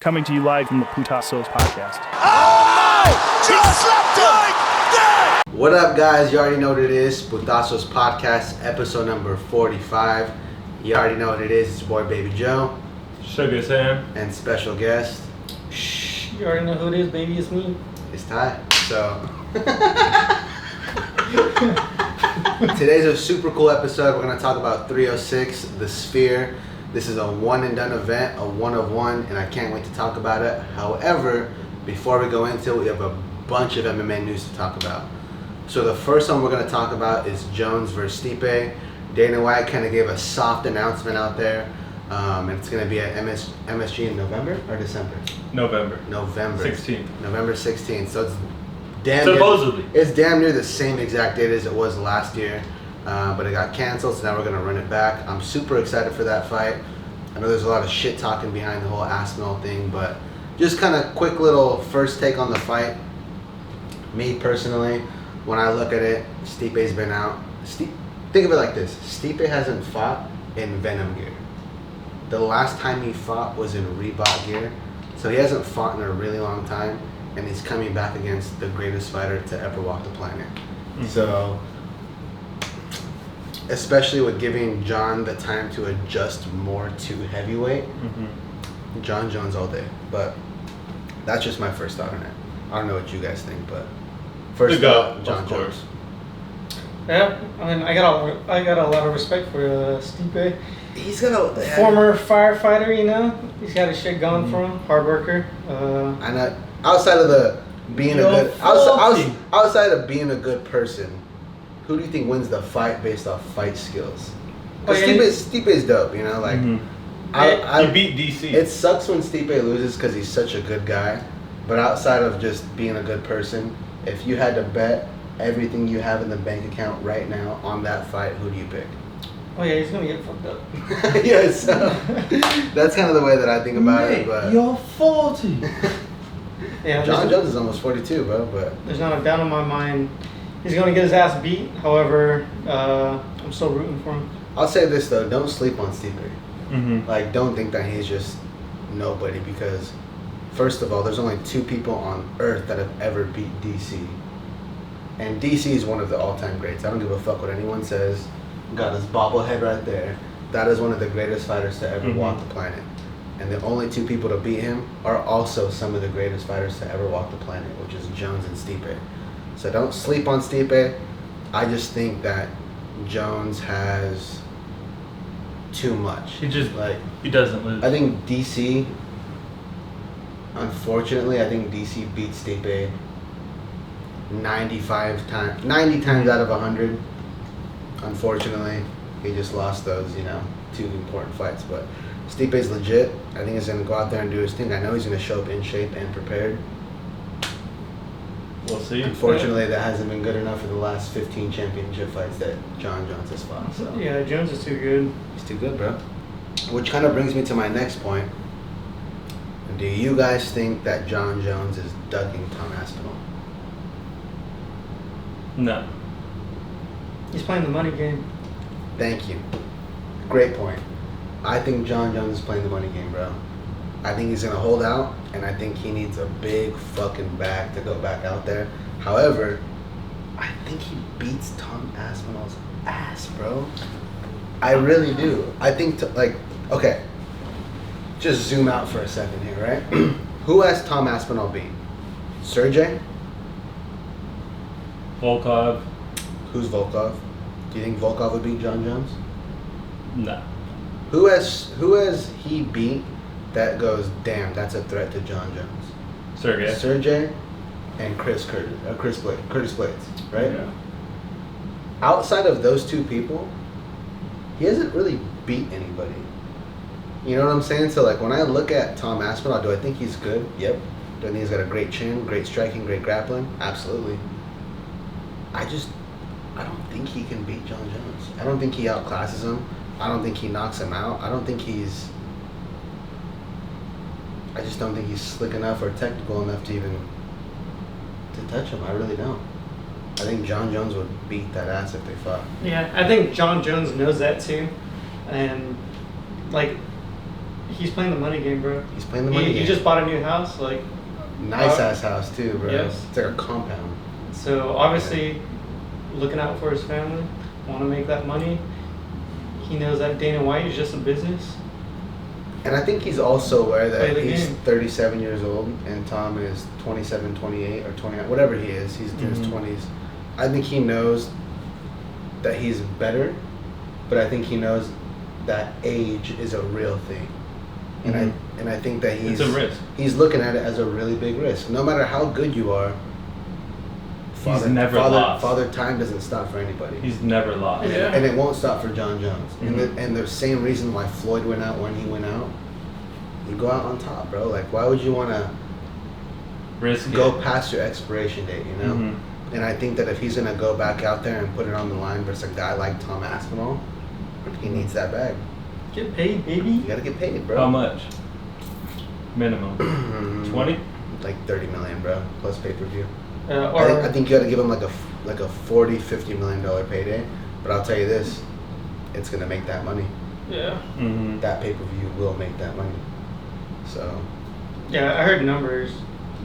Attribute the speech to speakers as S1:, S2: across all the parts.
S1: coming to you live from the Putasos podcast.
S2: Oh no! Just slapped him like that!
S3: What up, guys? You already know what it is. Putasos podcast, episode number 45. You already know what it is. It's your boy, Baby Joe.
S4: Sugar Sam.
S3: And special guest.
S5: Shh, you already know who it is, baby. It's me.
S3: It's Ty. So, today's a super cool episode. We're going to talk about 306, The Sphere. This is a one and done event, a one of one, and I can't wait to talk about it. However, before we go into it, we have a bunch of MMA news to talk about. So the first one we're going to talk about is Jones versus Stipe. Dana White kind of gave a soft announcement out there. And it's going to be at MSG in November or December?
S4: November
S3: 16th.
S4: 16th.
S3: November 16th. So it's damn
S4: supposedly.
S3: It's damn near the same exact date as it was last year. But it got canceled, so now we're going to run it back. I'm super excited for that fight. I know there's a lot of shit talking behind the whole Aspinall thing, but just kind of quick little first take on the fight. Me personally, when I look at it, Stipe's been out. Think of it like this. Stipe hasn't fought in Venom gear. The last time he fought was in Reebok gear. So he hasn't fought in a really long time, and he's coming back against the greatest fighter to ever walk the planet. Mm-hmm. So, especially with giving John the time to adjust more to heavyweight, John Jones all day. But that's just my first thought on it. I don't know what you guys think, but first thought, John Jones.
S5: Yeah, I mean, I got a lot of respect for Stipe.
S3: He's got a
S5: former firefighter, you know. He's got his shit going for him. Hard worker.
S3: I know. Outside of being a good person, who do you think wins the fight based off fight skills? Because Stipe is dope, you know. Like,
S4: he beat DC.
S3: It sucks when Stipe loses because he's such a good guy. But outside of just being a good person, if you had to bet everything you have in the bank account right now on that fight, who do you pick?
S5: Oh yeah, he's gonna get fucked up.
S3: Yeah, so that's kind of the way that I think about it. But
S4: you're 40.
S5: Yeah,
S3: John Jones is almost 42, bro. But
S5: there's not a doubt in my mind he's gonna get his ass beat. However, I'm still rooting for him.
S3: I'll say this though: don't sleep on Stipe.
S4: Mm-hmm.
S3: Like, don't think that he's just nobody, because first of all, there's only two people on earth that have ever beat DC. And DC is one of the all-time greats. I don't give a fuck what anyone says. Got his bobblehead right there. That is one of the greatest fighters to ever walk the planet. And the only two people to beat him are also some of the greatest fighters to ever walk the planet, which is Jones and Stipe. So don't sleep on Stipe. I just think that Jones has too much.
S4: He doesn't lose.
S3: I think DC, unfortunately, DC beats Stipe 90 times out of 100. Unfortunately, he just lost those, two important fights. But Stipe's legit. I think he's going to go out there and do his thing. I know he's going to show up in shape and prepared.
S4: We'll see.
S3: Unfortunately, that hasn't been good enough for the last 15 championship fights that John Jones has fought. So.
S5: Yeah, Jones is too good.
S3: He's too good, bro. Which kind of brings me to my next point. Do you guys think that John Jones is ducking Tom Aspinall?
S4: No.
S5: He's playing the money game.
S3: Thank you. Great point. I think John Jones is playing the money game, bro. I think he's going to hold out, and I think he needs a big fucking bag to go back out there. However, I think he beats Tom Aspinall's ass, bro. I really do. I think, okay, just zoom out for a second here, right? Who has Tom Aspinall beat? Sergey?
S4: Volkov.
S3: Who's Volkov? Do you think Volkov would beat John Jones?
S4: No.
S3: Who has he beat that goes, damn, that's a threat to John Jones? Sergey and Curtis Blades, right?
S4: Yeah.
S3: Outside of those two people, he hasn't really beat anybody. You know what I'm saying? So, when I look at Tom Aspinall, do I think he's good? Yep. Do I think he's got a great chin, great striking, great grappling? Absolutely. I don't think he can beat John Jones. I don't think he outclasses him. I don't think he knocks him out. I just don't think he's slick enough or technical enough to touch him. I really don't. I think John Jones would beat that ass if they fought.
S5: Yeah, I think John Jones knows that too. And, He's playing the money game, bro.
S3: He's playing the money game.
S5: He just bought a new house, like.
S3: Nice ass house too, bro.
S5: Yes.
S3: It's like a compound.
S5: So obviously, looking out for his family, want to make that money. He knows that Dana White is just a business.
S3: And I think he's also aware that
S5: Play the
S3: he's
S5: game.
S3: 37 years old and Tom is 27, 28, or 29, whatever he is. He's in his 20s. I think he knows that he's better, but I think he knows that age is a real thing. And I think that
S4: it's a risk.
S3: He's looking at it as a really big risk. No matter how good you are,
S4: He's never lost.
S3: Father Time doesn't stop for anybody.
S4: He's never lost.
S5: Yeah.
S3: And it won't stop for John Jones. And the same reason why Floyd went out when he went out, you go out on top, bro. Like, why would you want to go past your expiration date, you know? And I think that if he's going to go back out there and put it on the line versus a guy like Tom Aspinall, he needs that bag.
S5: Get paid, baby.
S3: You got to get paid, bro.
S4: How much? Minimum. 20?
S3: Like 30 million, bro, plus pay-per-view.
S5: Or
S3: I think you got to give him like a $40-50 million payday. But I'll tell you this, it's going to make that money.
S5: yeah.
S3: That pay-per-view will make that money. So,
S5: Yeah, I heard numbers,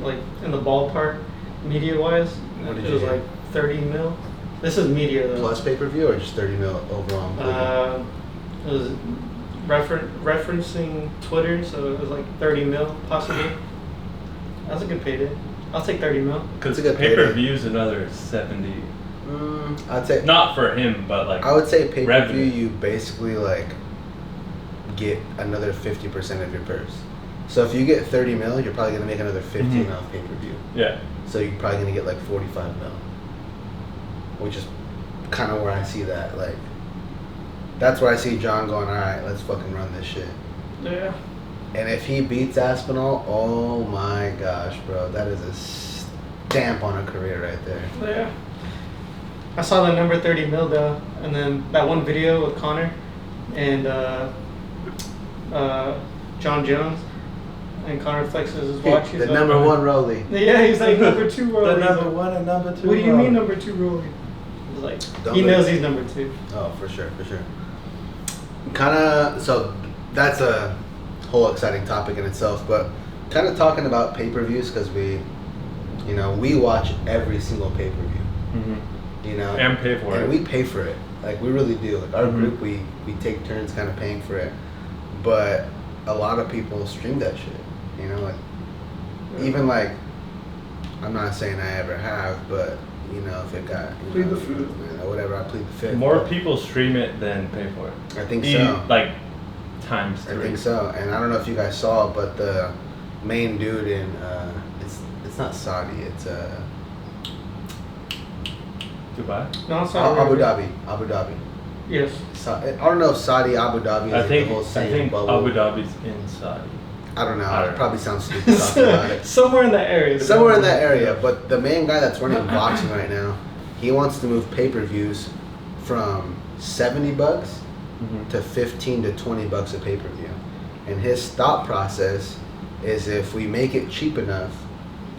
S5: like in the ballpark, media-wise.
S3: What did
S5: it
S3: you
S5: was
S3: hear?
S5: like 30 mil. This is media though.
S3: plus pay-per-view or just 30 mil overall?
S5: It was referencing Twitter, so it was like 30 mil possibly. That's a good payday. I'll take 30 mil.
S4: Because
S3: It's a good
S4: pay-per-view is another 70.
S3: I'd say
S4: Not for him, but like
S3: I would say pay-per-view,
S4: revenue.
S3: you basically like get another 50% of your purse. So if you get 30 mil, you're probably gonna make another 15 off pay-per-view.
S4: Yeah.
S3: So you're probably gonna get like 45 mil, which is kind of where I see that. Like, that's where I see John going. All right, let's fucking run this shit.
S5: Yeah.
S3: And if he beats Aspinall, oh my gosh, bro, that is a stamp on a career right there.
S5: Yeah. I saw the number 30 mil though, and then that one video with Connor and John Jones, and Connor flexes his watch. He's
S3: The
S5: like,
S3: number one rollie.
S5: Yeah, he's like number 2 rollie. He's like,
S4: one and number 2.
S5: what do you mean number 2 rollie? He's like,
S3: Don't
S5: he
S3: let-
S5: knows he's number 2.
S3: Oh, for sure. Kind of, so that's a whole exciting topic in itself, but kind of talking about pay-per-views because we watch every single pay-per-view, you know,
S4: And pay for
S3: and
S4: it.
S3: we pay for it. Like, we really do. Like, our group, we take turns kind of paying for it, but a lot of people stream that shit, you know, like, even like, I'm not saying I ever have, but you know, if it got
S5: Plead the fifth.
S3: you know, whatever, I plead the fifth.
S4: More
S3: but
S4: people stream it than pay for it.
S3: I think so.
S4: Like times 3.
S3: I think so, and I don't know if you guys saw, but the main dude in it's not Saudi, it's
S4: Dubai.
S5: No, it's not
S3: Abu
S5: really.
S3: Dhabi.
S5: Yes.
S3: I don't know if Saudi, Abu Dhabi is
S4: I
S3: like
S4: think
S3: the whole
S4: I
S3: same
S4: think
S3: bubble.
S4: Abu Dhabi's in Saudi.
S3: I don't know.
S4: I don't
S3: It
S4: know.
S3: probably sounds stupid talking about it.
S5: Somewhere in that area.
S3: Somewhere in that area, but the main guy that's running boxing right now, he wants to move pay-per-views from $70 to $15 to $20 a pay-per-view, and his thought process is if we make it cheap enough,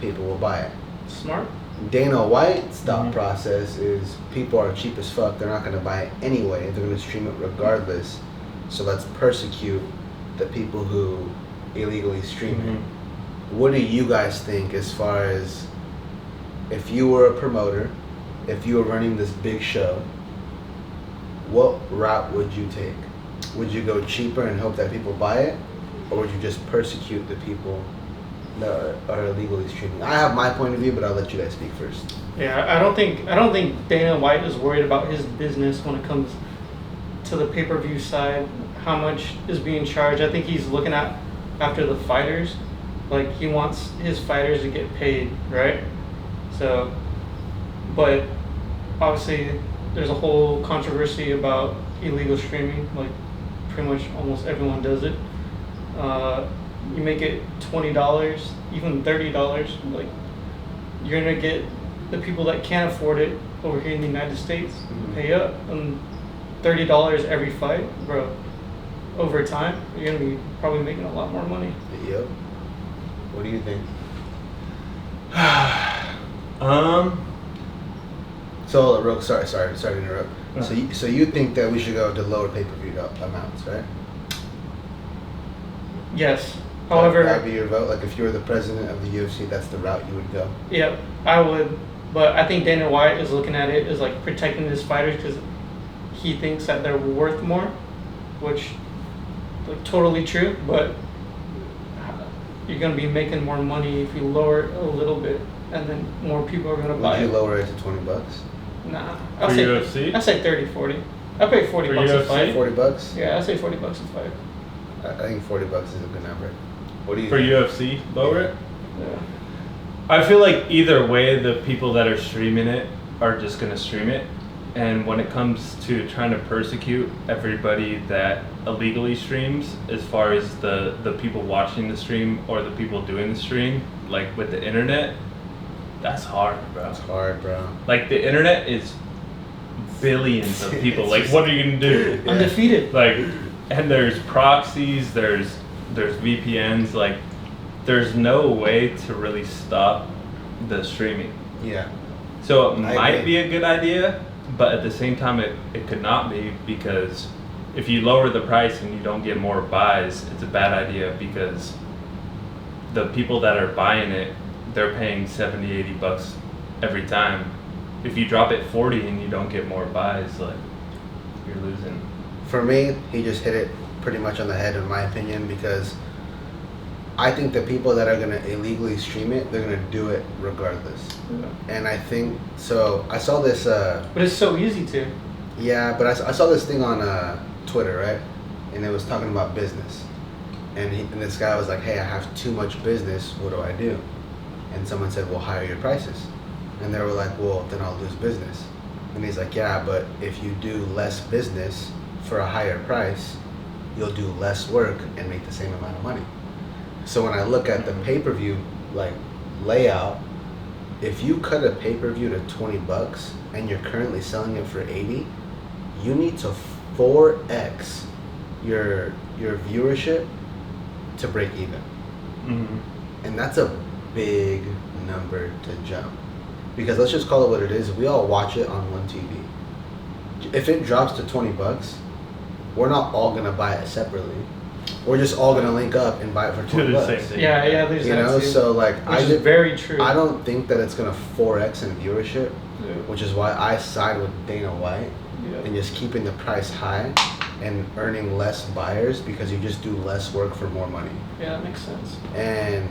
S3: people will buy it.
S5: Smart.
S3: Dana White's thought process is people are cheap as fuck. They're not going to buy it anyway. They're going to stream it regardless. So let's persecute the people who illegally stream it. What do you guys think as far as if you were a promoter, if you were running this big show, what route would you take? Would you go cheaper and hope that people buy it? Or would you just persecute the people that are illegally streaming? I have my point of view, but I'll let you guys speak first.
S5: Yeah, I don't think Dana White is worried about his business when it comes to the pay-per-view side. How much is being charged? I think he's looking at after the fighters. Like, he wants his fighters to get paid, right? So, but obviously there's a whole controversy about illegal streaming. Like, pretty much almost everyone does it. You make it $20, even $30, like, you're gonna get the people that can't afford it over here in the United States pay up, and $30 every fight, bro. Over time, you're gonna be probably making a lot more money.
S3: Yep. What do you think? So, real sorry to interrupt. So you think that we should go to lower pay-per-view amounts, right?
S5: Yes. However,
S3: that'd be your vote. Like if you were the president of the UFC, that's the route you would go.
S5: yeah, I would. But I think Dana White is looking at it as like protecting his fighters because he thinks that they're worth more, which like totally true. But you're gonna be making more money if you lower it a little bit, and then more people are gonna buy
S3: Would you
S5: it.
S3: lower it to $20?
S5: Nah,
S4: For UFC?
S5: I say 30, 40. I pay 40
S4: For
S5: bucks a
S4: UFC?
S5: fight.
S3: $40?
S5: Yeah, I say 40 bucks a fight.
S3: I think $40 is a good number. What do you
S4: For
S3: think?
S4: UFC, lower it?
S5: Yeah.
S4: I feel like either way, the people that are streaming it are just gonna stream it. And when it comes to trying to persecute everybody that illegally streams, as far as the people watching the stream or the people doing the stream, like with the internet, that's hard, bro.
S3: It's hard, bro.
S4: Like the internet is billions of people.
S3: It's
S4: Like,
S3: just-
S4: what are you gonna do?
S3: Yeah.
S5: Undefeated.
S4: Like, and there's proxies, there's VPNs. Like, there's no way to really stop the streaming.
S3: Yeah.
S4: So it
S3: I
S4: might
S3: agree.
S4: be a good idea, but at the same time, it could not be, because if you lower the price and you don't get more buys, it's a bad idea, because the people that are buying it, they're paying 70, 80 bucks every time. If you drop it 40 and you don't get more buys, like, you're losing.
S3: For me, he just hit it pretty much on the head, in my opinion, because I think the people that are gonna illegally stream it, they're gonna do it regardless. And I think so. I saw this.
S5: But it's so easy to.
S3: Yeah, but I saw this thing on Twitter, right? And it was talking about business. And this guy was like, "Hey, I have too much business. What do I do?" And someone said, "Well, higher your prices." And they were like, "Well, then I'll lose business." And he's like, "Yeah, but if you do less business for a higher price, you'll do less work and make the same amount of money." So when I look at the pay-per-view like layout, if you cut a pay-per-view to $20 and you're currently selling it for 80, you need to 4x your viewership to break even.
S4: Mm-hmm.
S3: And that's a big number to jump. Because let's just call it what it is, we all watch it on one TV. If it drops to $20, we're not all gonna buy it separately. We're just all gonna link up and buy it for
S4: Do the
S3: $20.
S4: same thing.
S5: Yeah, there's
S3: You
S5: that
S3: know,
S5: too.
S3: so like
S5: Which is very true.
S3: I don't think that it's gonna 4x in viewership,
S5: Yeah.
S3: which is why I side with Dana White
S5: Yeah.
S3: and just keeping the price high and earning less buyers, because you just do less work for more money.
S5: Yeah, that makes sense.
S3: And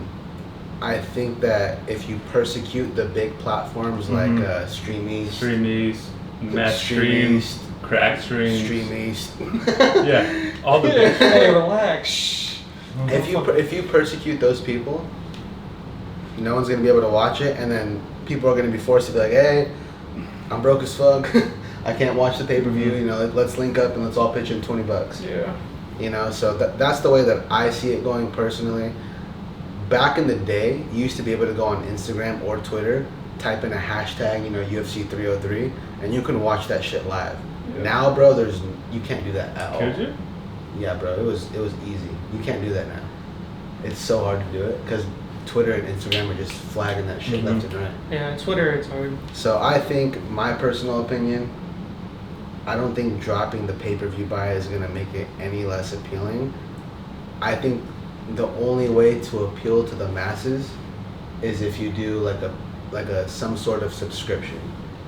S3: I think that if you persecute the big platforms like Stream East,
S4: Stream East, Mesh
S3: Stream
S4: Stream,
S3: East,
S4: Crack Streams.
S3: Stream East,
S4: Yeah, all the big.
S5: Hey, relax.
S3: if you persecute those people, no one's gonna be able to watch it, and then people are gonna be forced to be like, "Hey, I'm broke as fuck. I can't watch the pay-per-view. You know, let's link up and let's all pitch in $20."
S5: Yeah.
S3: You know, so that's the way that I see it going personally. Back in the day, you used to be able to go on Instagram or Twitter, type in a hashtag, you know, UFC 303, and you can watch that shit live.
S5: Yeah.
S3: Now, bro, you can't do that at all.
S4: Could you?
S3: Yeah, bro, it was easy. You can't do that now. It's so hard to do it because Twitter and Instagram are just flagging that shit left and right.
S5: Yeah, Twitter, it's hard.
S3: So I think, my personal opinion, I don't think dropping the pay-per-view buy is gonna make it any less appealing. I think the only way to appeal to the masses is if you do like a some sort of subscription.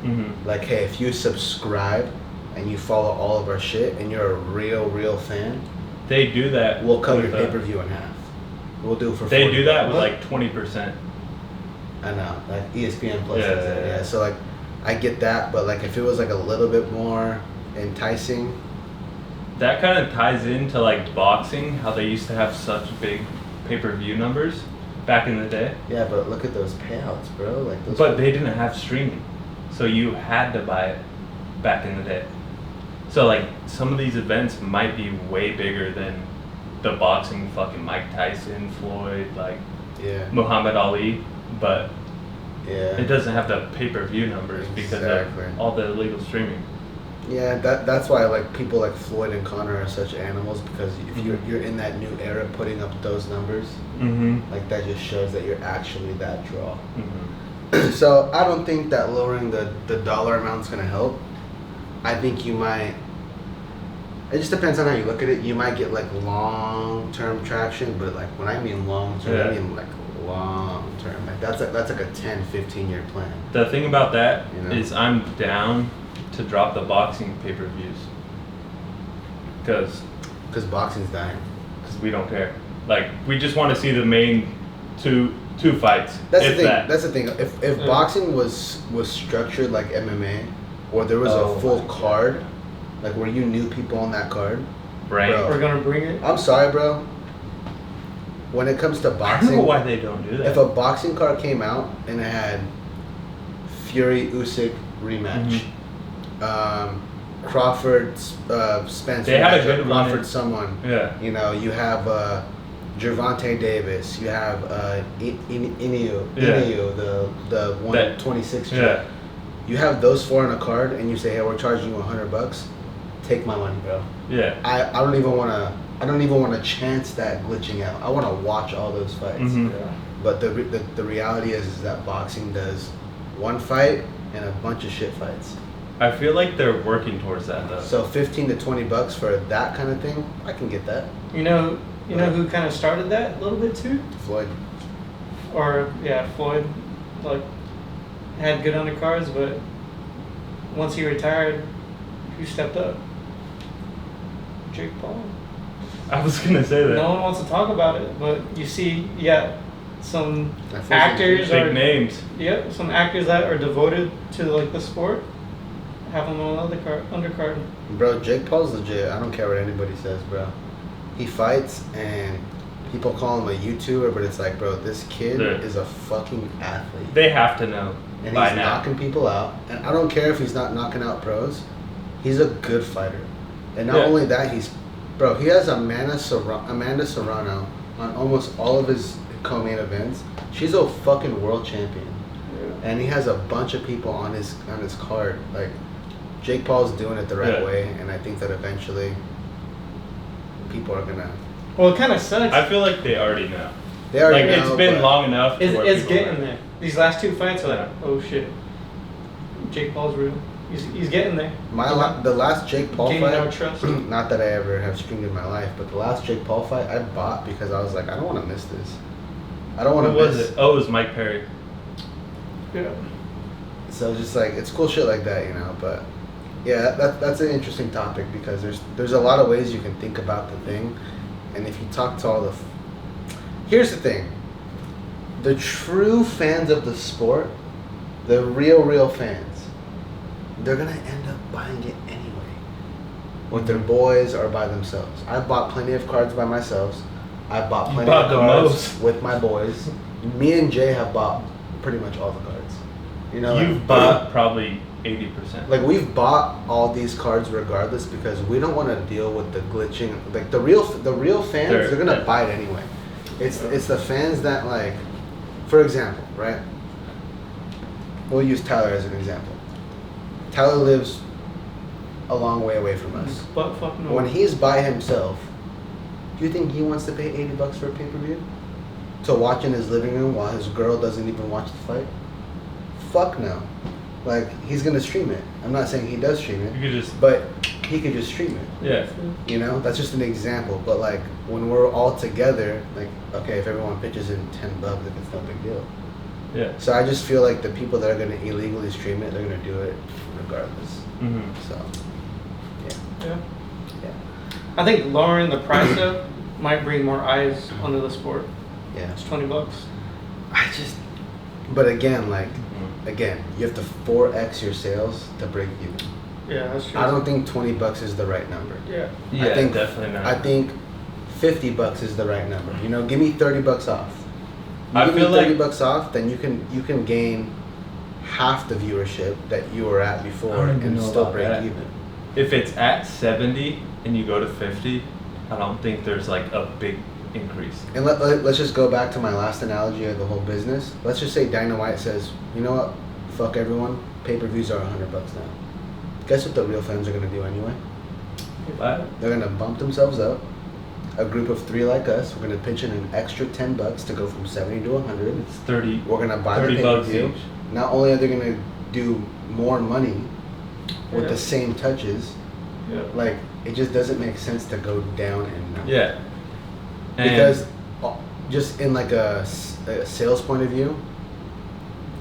S4: Mm-hmm.
S3: Like, hey, if you subscribe and you follow all of our shit and you're a real fan,
S4: They do that.
S3: we'll cut your
S4: with,
S3: pay-per-view in half. We'll do it for
S4: They do that
S3: $40.
S4: with like 20%.
S3: I know, like ESPN Plus
S4: Yeah,
S3: does that.
S4: yeah, yeah.
S3: So like, I get that, but like if it was like a little bit more enticing,
S4: That kind of ties into like boxing, how they used to have such big pay-per-view numbers back in the day.
S3: yeah. But look at those payouts, bro. Like those.
S4: But they didn't have streaming, so you had to buy it back in the day. So like some of these events might be way bigger than the boxing, fucking Mike Tyson, Floyd, like
S3: yeah,
S4: Muhammad Ali, but
S3: yeah.
S4: it doesn't have the pay-per-view numbers because
S3: Exactly.
S4: of all the illegal streaming.
S3: Yeah, that's why like people like Floyd and Conor are such animals, because if
S4: Mhm.
S3: you're in that new era putting up those numbers,
S4: Mm-hmm.
S3: like that just shows that you're actually that draw.
S4: Mm-hmm.
S3: So I don't think that lowering the dollar amount's gonna help. I think you might It just depends on how you look at it. You might get like long-term traction, but like when I mean long-term, I mean like long-term. Like that's like a 10, 15-year plan.
S4: The thing about that
S3: You know?
S4: is I'm down to drop the boxing pay-per-views. Because
S3: boxing's dying.
S4: we don't care. Like, we just want to see the main two fights.
S3: That's the
S4: if
S3: thing.
S4: that.
S3: That's the thing. If boxing was structured like MMA, or there was a full card, like where you knew people on that card,
S4: Right.
S3: Bro.
S5: We're gonna bring it.
S3: I'm sorry, bro. When it comes to
S4: I don't
S3: boxing,
S4: know why they don't do that.
S3: if a boxing card came out and it had Fury Usyk rematch, Crawford Spencer,
S4: They had a
S3: matchup,
S4: good one.
S3: Crawford someone.
S4: Yeah.
S3: You know, you have Gervonta Davis, you have Inu, the 126.
S4: Yeah.
S3: You have those four on a card, and you say, "Hey, we're charging you $100. Take my money, bro."
S4: Yeah.
S3: I don't even want to chance that glitching out. I want to watch all those fights.
S4: Mhm.
S5: Yeah.
S3: But the reality is that boxing does one fight and a bunch of shit fights.
S4: I feel like they're working towards that though.
S3: So $15 to $20 for that kind of thing, I can get that.
S5: You know who kind of started that a little bit too?
S3: Floyd.
S5: Or yeah, Floyd, like had good undercards, but once he retired, who stepped up? Jake Paul.
S4: I was gonna say that.
S5: No one wants to talk about it, but you see, some
S3: That feels
S5: actors
S4: Big
S5: are
S4: names.
S5: Yep, some actors that are devoted to like the sport have them on undercard.
S3: Bro, Jake Paul's legit. I don't care what anybody says, bro. He fights and people call him a YouTuber, but it's like, bro, this kid
S4: Yeah.
S3: is a fucking athlete.
S4: They have to know
S3: And
S4: by
S3: he's
S4: now.
S3: knocking people out. And I don't care if he's not knocking out pros. He's a good fighter. And not
S4: Yeah.
S3: only that, he has Amanda Serrano on almost all of his co-main events. She's a fucking world champion. And he has a bunch of people on his card. Like, Jake Paul's doing it the right
S4: Yeah.
S3: way, and I think that eventually people are gonna.
S5: Well, it kind of sucks.
S4: I feel like they already know.
S3: They already
S4: Like,
S3: know,
S4: it's been
S3: but
S4: long enough. to
S5: It's,
S4: where
S5: it's
S4: people
S5: getting
S4: are-
S5: there. These last two fights are like,
S4: Yeah.
S5: oh shit, Jake Paul's real. He's getting there.
S3: The last Jake Paul
S5: Gaining our
S3: fight.
S5: trust.
S3: Not that I ever have streamed in my life, but the last Jake Paul fight I bought because I was like, I don't want to miss this. I don't want
S4: Who
S3: to
S4: was
S3: miss.
S4: it? Oh, it was Mike Perry.
S5: Yeah.
S3: So just like it's cool shit like that, you know. But yeah, that's an interesting topic because there's a lot of ways you can think about the thing, and if you talk to all the, here's the thing, the true fans of the sport, the real fans, they're gonna end up buying it anyway, with their boys or by themselves. I've bought plenty of cards by myself. I bought plenty
S4: bought
S3: of
S4: the
S3: cards
S4: most.
S3: with my boys. Me and Jay have bought pretty much all the cards. You know,
S4: You've bought probably 80%.
S3: like we've bought all these cards regardless because we don't want to deal with the glitching. Like the real fans, they're gonna buy it anyway. It's the fans that, like, for example, right? We'll use Tyler as an example. Tyler lives a long way away from us.
S5: But fuck no.
S3: When he's by himself, do you think he wants to pay $80 for a pay-per-view to watch in his living room while his girl doesn't even watch the fight? Fuck no. Like, he's gonna stream it. I'm not saying he does stream
S4: You
S3: it,
S4: could just,
S3: but he could just stream it.
S4: yeah.
S3: You know, that's just an example. But like, when we're all together, like, okay, if everyone pitches in $10, like, it's no big deal.
S4: Yeah.
S3: So I just feel like the people that are gonna illegally stream it, they're gonna do it regardless.
S4: hmm
S3: So,
S5: Yeah.
S3: yeah,
S5: I think lowering the price though might bring more eyes onto the sport.
S3: yeah.
S5: It's $20.
S3: But again, like, you have to 4x your sales to break even.
S5: Yeah, that's true.
S3: I don't think $20 is the right number.
S5: Yeah.
S4: Yeah,
S3: I think
S4: definitely not.
S3: I think $50 is the right number. You know, give me $30 off. You
S4: I
S3: give
S4: feel
S3: me
S4: like-
S3: $30 off, then you can gain half the viewership that you were at before
S4: I don't even
S3: and
S4: know
S3: still
S4: about
S3: break
S4: that.
S3: even.
S4: If it's at 70 and you go to 50, I don't think there's like a big increase.
S3: And let's just go back to my last analogy of the whole business. Let's just say Dana White says, you know what, fuck everyone, pay-per-views are $100 now. Guess what the real fans are gonna do anyway?
S4: What?
S3: They're gonna bump themselves up. A group of 3 like us, we're gonna pitch in an extra $10 to go from 70 to 100.
S4: It's 30.
S3: We're gonna buy the
S4: $30
S3: pay-per-view.
S4: each.
S3: Not only are they gonna do more money with
S5: Yeah.
S3: the same touches,
S5: Yeah.
S3: Like, it just doesn't make sense to go down and down.
S4: Yeah. And
S3: Because just in like a sales point of view,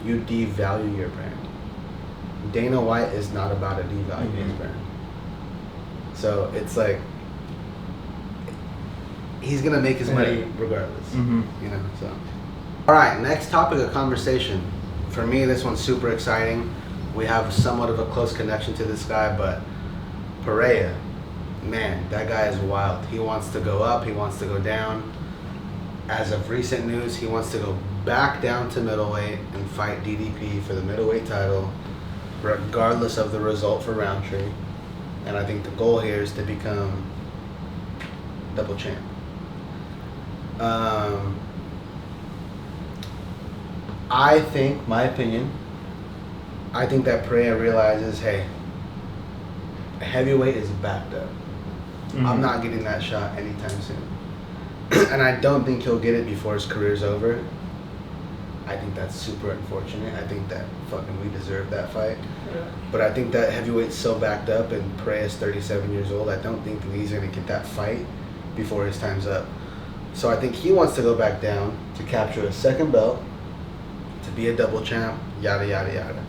S3: you devalue your brand. Dana White is not about to devalue his brand. So it's like he's gonna make his money regardless. You know. So all right, next topic of conversation. For me, this one's super exciting. We have somewhat of a close connection to this guy, but Pereira, man, that guy is wild. He wants to go up, he wants to go down. As of recent news, he wants to go back down to middleweight and fight DDP for the middleweight title, regardless of the result for Roundtree. And I think the goal here is to become double champ. I think, my opinion, I think that Pereira realizes, hey, heavyweight is backed up. I'm not getting that shot anytime soon. And I don't think he'll get it before his career's over. I think that's super unfortunate. I think that fucking we deserve that fight.
S5: Yeah.
S3: But I think that heavyweight's so backed up and Pereira's 37 years old, I don't think that he's going to get that fight before his time's up. So I think he wants to go back down to capture a second belt, to be a double champ, yada, yada, yada.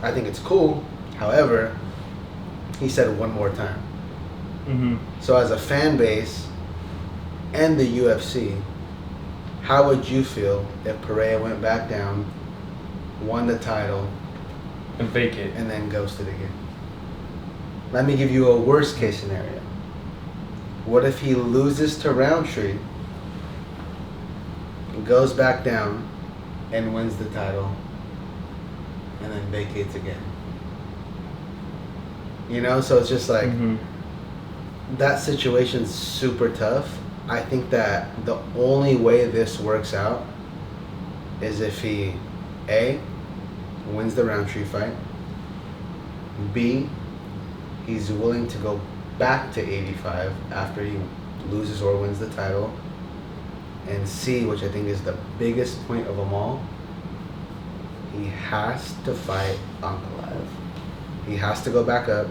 S3: I think it's cool. However, he said one more time. So as a fan base and the UFC, how would you feel if Pereira went back down, won the title,
S4: and vacate,
S3: and then ghosted again? Let me give you a worst case scenario. What if he loses to Roundtree, goes back down, and wins the title, and then vacates again? You know, so it's just like, that situation's super tough. I think that the only way this works out is if he, A, wins the Roundtree fight, B, he's willing to go back to 85 after he loses or wins the title, and C, which I think is the biggest point of them all, he has to fight Ankalaev. He has to go back up.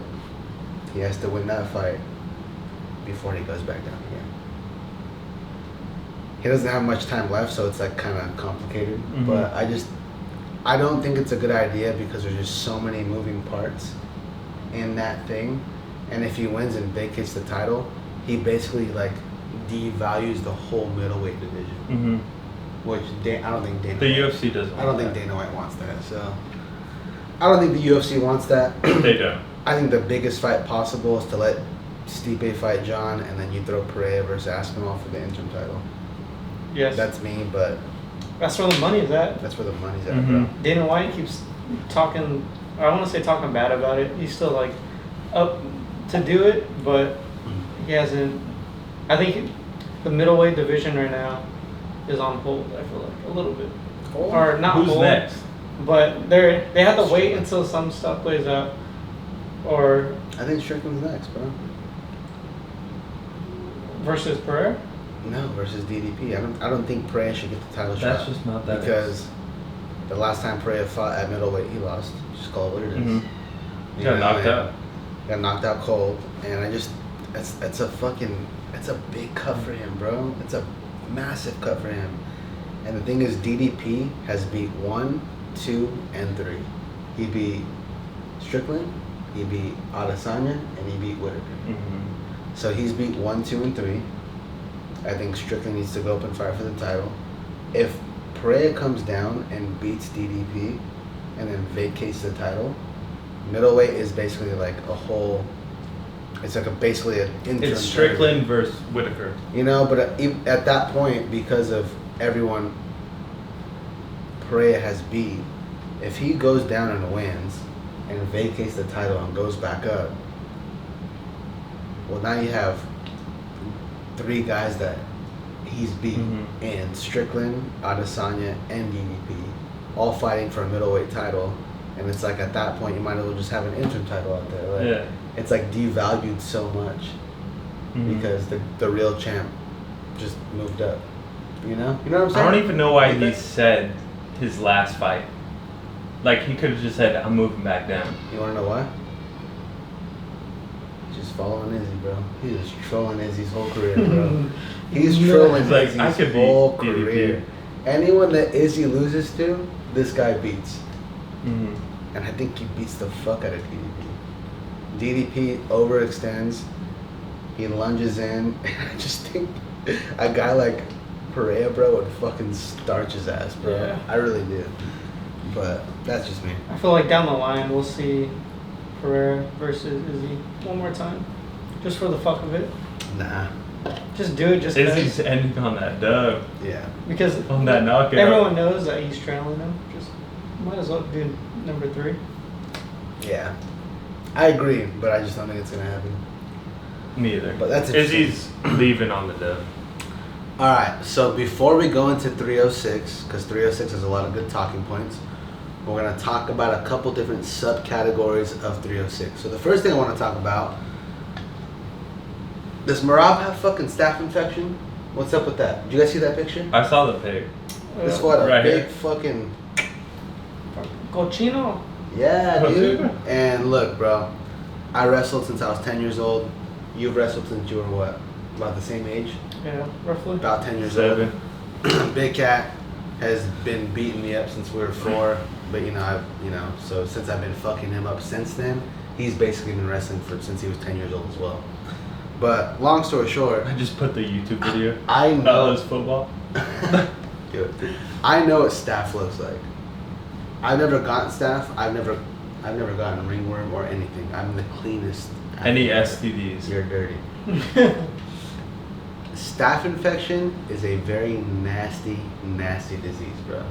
S3: He has to win that fight before he goes back down again. He doesn't have much time left, so it's like kind of complicated. But I don't think it's a good idea because there's just so many moving parts in that thing. And if he wins and vacates the title, he basically like devalues the whole middleweight division. Which I don't think Dana.
S4: The UFC doesn't.
S3: I don't think Dana White wants that. So I don't think the UFC wants that.
S4: They don't.
S3: I think the biggest fight possible is to let Stipe fight John, and then you throw Pereira versus Aspinall for the interim title.
S5: Yes.
S3: That's me, but
S5: That's where the money is at.
S3: that's where the money's at, bro.
S5: Dana White keeps talking, I want to say talking bad about it. He's still like up to do it, but he hasn't. I think the middleweight division right now is on hold, I feel like, a little bit. Or not
S4: Who's
S5: hold,
S4: next?
S5: but they have to wait until some stuff plays out. Or
S3: I think Strickland's next, bro.
S5: versus Pereira.
S3: No, versus DDP. I don't think Pereira should get the title shot.
S4: That's just not that
S3: because the last time Pereira fought at middleweight, he lost. Just call it what it is. You
S4: Got
S3: know,
S4: knocked
S3: and
S4: out.
S3: Got knocked out cold, and it's a big cut for him, bro. It's a massive cut for him. And the thing is, DDP has beat 1, 2, and 3. He beat Strickland, he beat Adesanya, and he beat Whitaker. So he's beat 1, 2, and 3. I think Strickland needs to go up and fight for the title. If Pereira comes down and beats DDP and then vacates the title, middleweight is basically like a whole. It's like basically an interim.
S4: It's Strickland versus Whitaker.
S3: You know, but at that point, because of everyone Pereira has beat, if he goes down and wins and vacates the title and goes back up, well, now you have 3 guys that he's beat in Strickland, Adesanya, and DDP, all fighting for a middleweight title. And it's like at that point, you might as well just have an interim title out there. Like, it's like devalued so much because the real champ just moved up. You know what I'm saying?
S4: I don't even know why he said his last fight. Like, he could have just said, I'm moving back down.
S3: You want to know why? just following Izzy, bro. He's just trolling Izzy's whole career, bro. He's trolling
S4: Like, I
S3: Izzy's
S4: could be
S3: whole
S4: DDP.
S3: career. Anyone that Izzy loses to, this guy beats.
S4: Mm-hmm.
S3: And I think he beats the fuck out of DDP. DDP overextends. He lunges in. And I just think a guy like Pereira, bro, would fucking starch his ass, bro.
S5: Yeah.
S3: I really do. But that's just me.
S5: I feel like down the line we'll see Pereira versus Izzy one more time, just for the fuck of it.
S3: Nah.
S5: Just do it, just
S4: Izzy's
S5: 'cause.
S4: ending on that dub.
S3: Yeah.
S5: Because
S4: On that knockout.
S5: everyone knows that he's trailing him. Just might as well do number 3.
S3: Yeah. I agree, but I just don't think it's gonna happen.
S4: Me either.
S3: But that's
S4: Izzy's leaving on the dub.
S3: Alright, so before we go into 306, because 306 has a lot of good talking points, we're going to talk about a couple different subcategories of 306. So the first thing I want to talk about, does Marab have fucking staph infection? What's up with that? Did you guys see that picture?
S4: I saw the pic.
S3: This what a
S4: Right
S3: big
S4: here.
S3: fucking...
S5: Cochino.
S3: Yeah, dude.
S4: Cochino.
S3: And look, bro, I wrestled since I was 10 years old. You've wrestled since you were what? About the same age?
S5: Yeah, roughly.
S3: About 10 years
S4: 7.
S3: old. Big Cat has been beating me up since we were 4, but so since I've been fucking him up since then, he's basically been wrestling since he was 10 years old as well. But long story short,
S4: I just put the YouTube video.
S3: I know
S4: His football.
S3: Dude, I know what staph looks like. I've never gotten staph. I've never gotten ringworm or anything. I'm the cleanest.
S4: Any STDs.
S3: You're dirty. Staph infection is a very nasty, nasty disease, bro.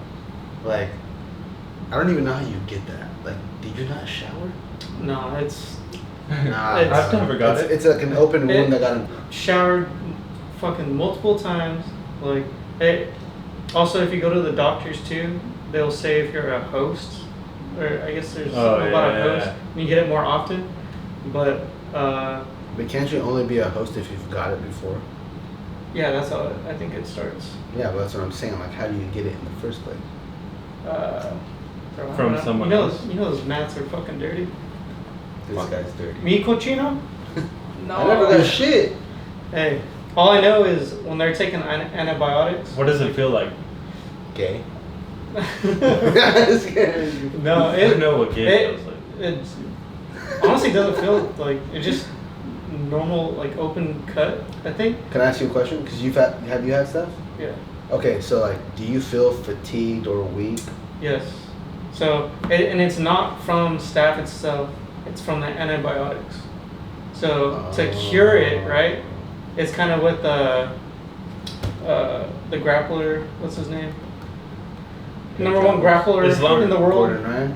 S3: Like, I don't even know how you get that. Like, did you not shower?
S5: No, it's
S3: Nah,
S4: I've never got it.
S3: It's like an open wound that got.
S5: showered fucking multiple times. Like, it, also if you go to the doctors too, they'll say if you're a host, or I guess there's something about a host, and you get it more often. But
S3: But can't you only be a host if you've got it before?
S5: yeah, that's how I think it starts.
S3: Yeah, but that's what I'm saying. Like, how do you get it in the first place?
S4: From someone else.
S5: You know those mats are fucking dirty.
S3: This guy's dirty.
S5: Me cochino? No.
S3: I never got shit.
S5: Hey, all I know is when they're taking antibiotics.
S4: What does it feel like?
S3: Gay.
S5: No,
S4: I don't know what gay
S5: it,
S4: feels like.
S5: It honestly doesn't feel like it just normal like open cut. I think.
S3: Can I ask you a question? Because have you had stuff?
S5: Yeah.
S3: Okay, so like, do you feel fatigued or weak?
S5: Yes. So and it's not from staph itself. It's from the antibiotics. So to cure it, right? It's kind of with the grappler. What's his name? Number 1 grappler
S4: Islam.
S5: in the world.
S3: Gordon Ryan.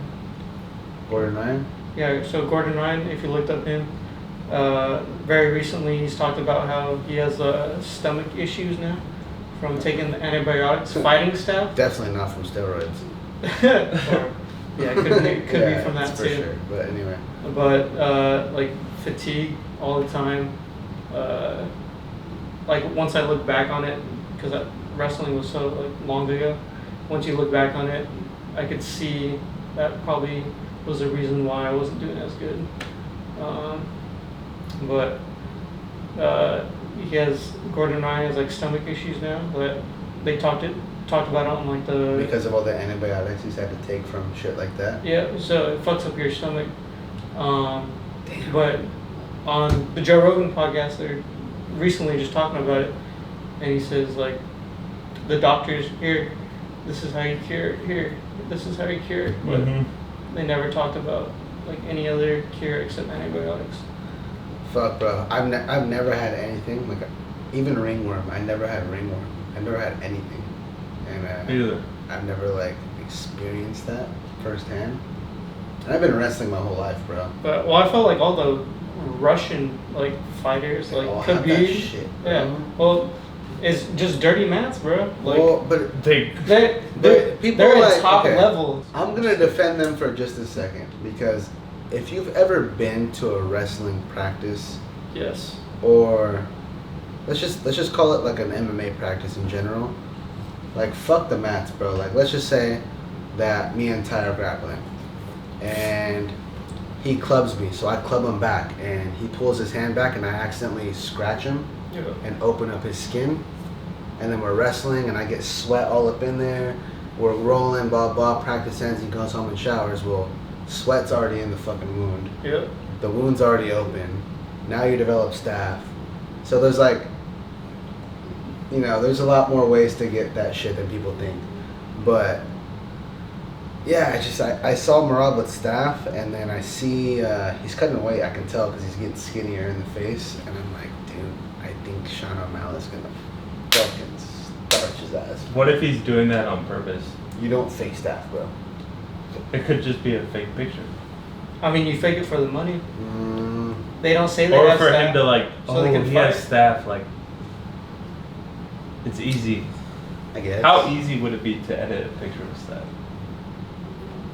S3: Gordon Ryan.
S5: Yeah, so Gordon Ryan, if you looked up him, very recently he's talked about how he has stomach issues now from taking the antibiotics, fighting staph.
S3: Definitely not from steroids.
S5: Or, yeah, it could
S3: Yeah,
S5: be from that
S3: that's
S5: too.
S3: for sure. But anyway.
S5: But like fatigue all the time. Like once I look back on it, because wrestling was so like long ago. Once you look back on it, I could see that probably was the reason why I wasn't doing as good. But Gordon Ryan has like stomach issues now, but they talked about it on like the
S3: Because of all the antibiotics he's had to take from shit like that.
S5: yeah, so it fucks up your stomach. But on the Joe Rogan podcast, they're recently just talking about it, and he says like the doctors here, this is how you cure it. Here, this is how you cure it. But they never talked about like any other cure except antibiotics.
S3: Fuck, bro. I've never had anything like even ringworm. I never had ringworm. I never had anything, and
S4: Either.
S3: I've never like experienced that firsthand. And I've been wrestling my whole life, bro.
S5: But well, I felt like all the Russian like fighters
S3: They all
S5: like
S3: have that
S5: Khabib.
S3: shit, bro.
S5: Yeah. Well, it's just dirty mats, bro. Like
S3: Well, but
S5: they're
S3: people
S5: they're
S3: like,
S5: at top
S3: okay,
S5: level.
S3: I'm gonna defend them for just a second because if you've ever been to a wrestling practice,
S5: Yes.
S3: or let's just call it like an MMA practice in general, like fuck the mats, bro. Like let's just say that me and Ty are grappling, and he clubs me, so I club him back, and he pulls his hand back, and I accidentally scratch him and open up his skin, and then we're wrestling, and I get sweat all up in there. We're rolling, blah blah. Practice ends. He goes home and showers. Well, sweat's already in the fucking wound.
S5: Yep.
S3: The wound's already open. Now you develop staph. So there's like, there's a lot more ways to get that shit than people think. But yeah, I saw Marab with staph, and then I see he's cutting weight. I can tell because he's getting skinnier in the face, and I'm like, dude, I think Sean O'Malley's gonna fucking starch his ass.
S4: What if he's doing that on purpose?
S3: You don't fake staph, bro.
S4: It could just be a fake picture.
S5: I mean, you fake it for the money. They don't say they
S4: Or
S5: have
S4: for
S5: staff,
S4: him to like,
S5: so they can
S4: he
S5: fight.
S4: has staff, like, it's easy.
S3: I guess.
S4: How easy would it be to edit a picture of staff?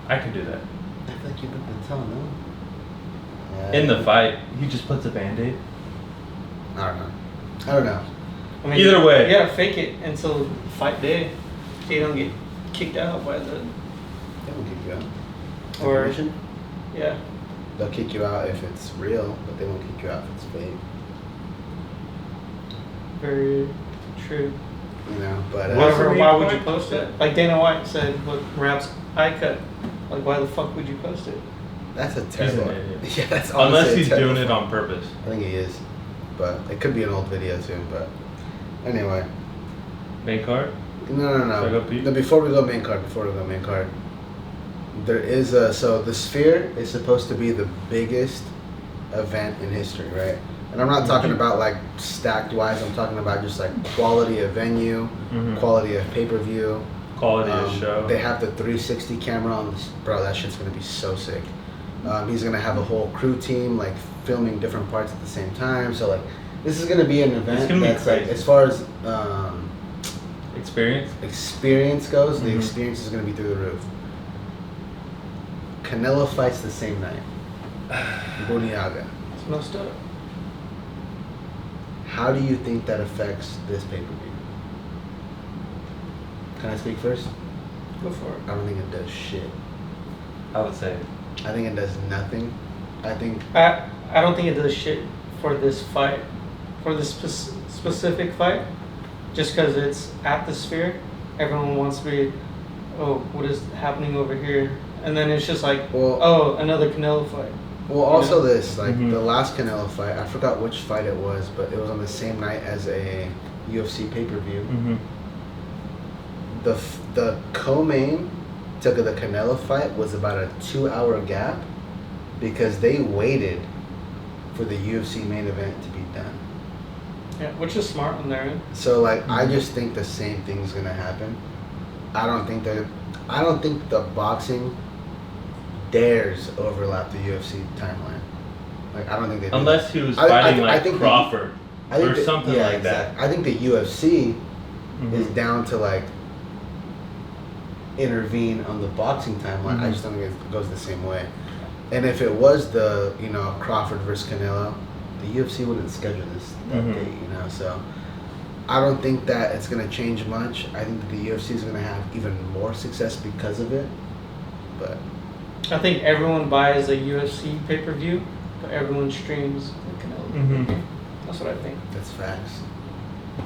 S4: I could do that.
S3: I feel like you've been telling them.
S4: In the fight, he just puts a band-aid.
S3: I don't know.
S5: I mean,
S4: Either way.
S5: you gotta fake it until fight day, so you don't get kicked out by the.
S3: They won't kick you out.
S5: Or-
S3: Information?
S5: Yeah.
S3: They'll kick you out if it's real, but they won't kick you out if it's fake.
S5: Very true.
S3: But
S5: However,
S4: the
S5: why
S4: main
S5: would you
S4: point?
S5: post it? Like Dana White said, with Rap's eye cut. Like, why the fuck would you post it?
S3: that's a
S4: He's
S3: terrible.
S4: an idiot.
S3: Yeah, that's
S4: Unless
S3: honestly
S4: he's
S3: a terrible
S4: doing it
S3: thought.
S4: on purpose.
S3: I think he is, but it could be an old video too. But anyway,
S4: Main card?
S3: no.
S4: go Pete?
S3: No, before we go main card, there is so the Sphere is supposed to be the biggest event in history, right? And I'm not talking about like stacked wise. I'm talking about just like quality of venue, quality of pay-per-view,
S4: Quality of show.
S3: They have the 360 camera on this, bro. That shit's gonna be so sick. He's gonna have a whole crew team like filming different parts at the same time. So like, this is gonna be an event
S4: gonna be
S3: that's like,
S4: crazy.
S3: as far as
S4: Experience?
S3: goes, the experience is gonna be through the roof. Canelo fights the same night. Buniaga.
S5: It's messed up.
S3: How do you think that affects this pay-per-view? Can I speak first?
S5: Go for it.
S3: I don't think it does shit.
S4: I would say.
S3: I think it does nothing. I think
S5: I don't think it does shit for this fight, for this specific fight, just because it's at the Sphere. Everyone wants to be, oh, what is happening over here? And then it's just like,
S3: Well-
S5: oh, another Canelo fight.
S3: Well, also
S5: Yeah.
S3: this, like the last Canelo fight, I forgot which fight it was, but it was on the same night as a UFC pay-per-view. The co-main to the Canelo fight was about a 2-hour gap because they waited for the UFC main event to be done.
S5: Yeah, which is smart on their end.
S3: So like, I just think the same thing's gonna happen. I don't think the boxing dares overlap the UFC timeline. Like, I don't think they do.
S4: Unless he was
S3: I
S4: fighting like
S3: think
S4: Crawford
S3: I think
S4: or something
S3: yeah,
S4: like that.
S3: exactly. I think the UFC is down to like intervene on the boxing timeline. I just don't think it goes the same way. And if it was the Crawford versus Canelo, the UFC wouldn't schedule this that day. So I don't think that it's gonna change much. I think that the UFC is gonna have even more success because of it. But
S5: I think everyone buys a UFC pay-per-view, but everyone streams the Canelo pay-per-view. That's what I think.
S3: that's facts.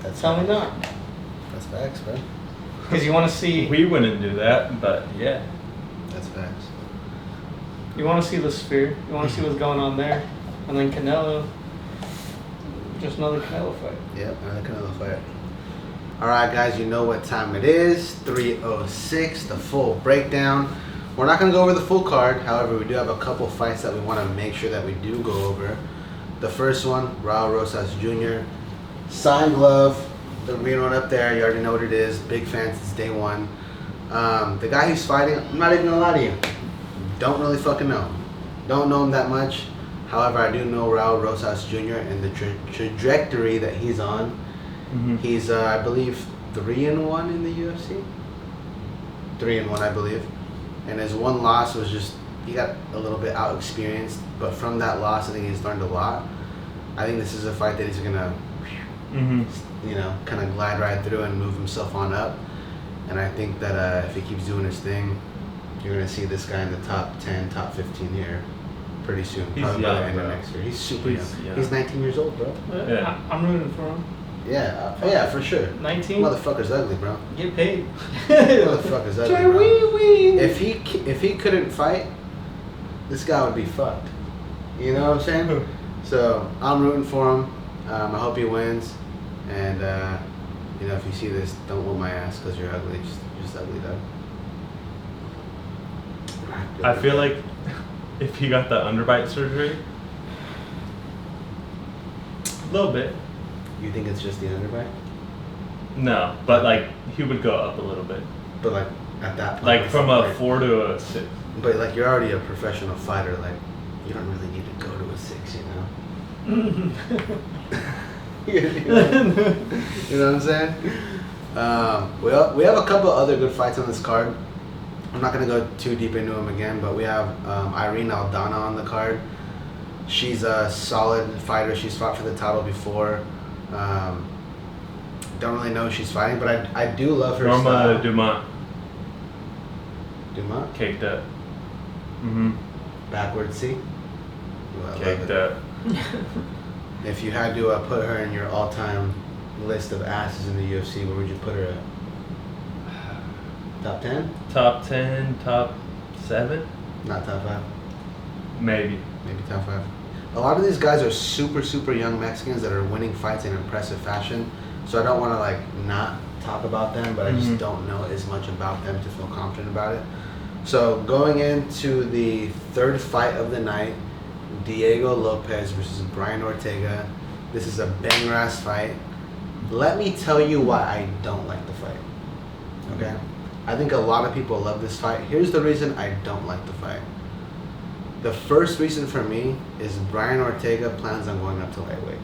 S3: That's
S5: Tell me not.
S3: That's facts, bro.
S5: Because you want to see,
S4: We wouldn't do that, but yeah.
S3: That's facts.
S5: you want to see the Sphere. You want to see what's going on there, and then Canelo. Just another Canelo fight.
S3: Yep, another Canelo fight. All right, guys, you know what time it is. 3:06, the full breakdown. We're not going to go over the full card. However, we do have a couple fights that we want to make sure that we do go over. The first one, Raul Rosas Jr. Signed glove. The green one up there, you already know what it is. Big fan since day one. The guy he's fighting, I'm not even going to lie to you. Don't really fucking know. Don't know him that much. However, I do know Raul Rosas Jr. and the trajectory that he's on. He's, I believe, 3-1 in the UFC. 3-1, I believe. And his one loss was just, he got a little bit out experienced. But from that loss, I think he's learned a lot. I think this is a fight that he's going to, kind of glide right through and move himself on up. And I think that if he keeps doing his thing, you're going to see this guy in the top 10, top 15 here pretty soon.
S4: He's
S3: Probably by
S4: young,
S3: the end
S4: bro.
S3: of next year. He's super
S4: He's
S3: young.
S4: young.
S3: He's 19 years old, bro.
S4: Yeah.
S5: I'm rooting for him.
S3: Yeah, yeah, for sure.
S5: 19.
S3: Motherfucker's ugly, bro.
S5: Get paid.
S3: Motherfucker's ugly,
S5: Try
S3: bro.
S5: wee.
S3: If he couldn't fight, this guy would be fucked. You know what I'm saying? So I'm rooting for him. I hope he wins. And you know, if you see this, don't whoop my ass because you're ugly. Just ugly, dog.
S4: I feel like if he got the underbite surgery, a little bit.
S3: You think it's just the underbite?
S4: No, but like he would go up a little bit,
S3: But like at that point,
S4: like from a
S3: like,
S4: 4 to a 6.
S3: But like you're already a professional fighter. Like you don't really need to go to a 6, you know. You know what I'm saying? Well, we have a couple other good fights on this card. I'm not gonna go too deep into them again, but we have Irene Aldana on the card. She's a solid fighter. She's fought for the title before. Don't really know who she's fighting, but I do love her
S4: Norma
S3: style.
S4: Dumont
S3: Dumont?
S4: caked up. Mm-hmm.
S3: Backward C? Ooh, I love
S4: Caked
S3: it.
S4: up.
S3: If you had to put her in your all-time list of asses in the UFC, where would you put her at? Top 10?
S4: Top 10, top 7,
S3: Not top 5.
S4: maybe.
S3: Maybe top 5. A lot of these guys are super, super young Mexicans that are winning fights in impressive fashion. So I don't want to like not talk about them, but I just don't know as much about them to feel confident about it. So going into the third fight of the night, Diego Lopez versus Brian Ortega. This is a banger-ass fight. Let me tell you why I don't like the fight. Okay? I think a lot of people love this fight. Here's the reason I don't like the fight. The first reason for me is Brian Ortega plans on going up to lightweight.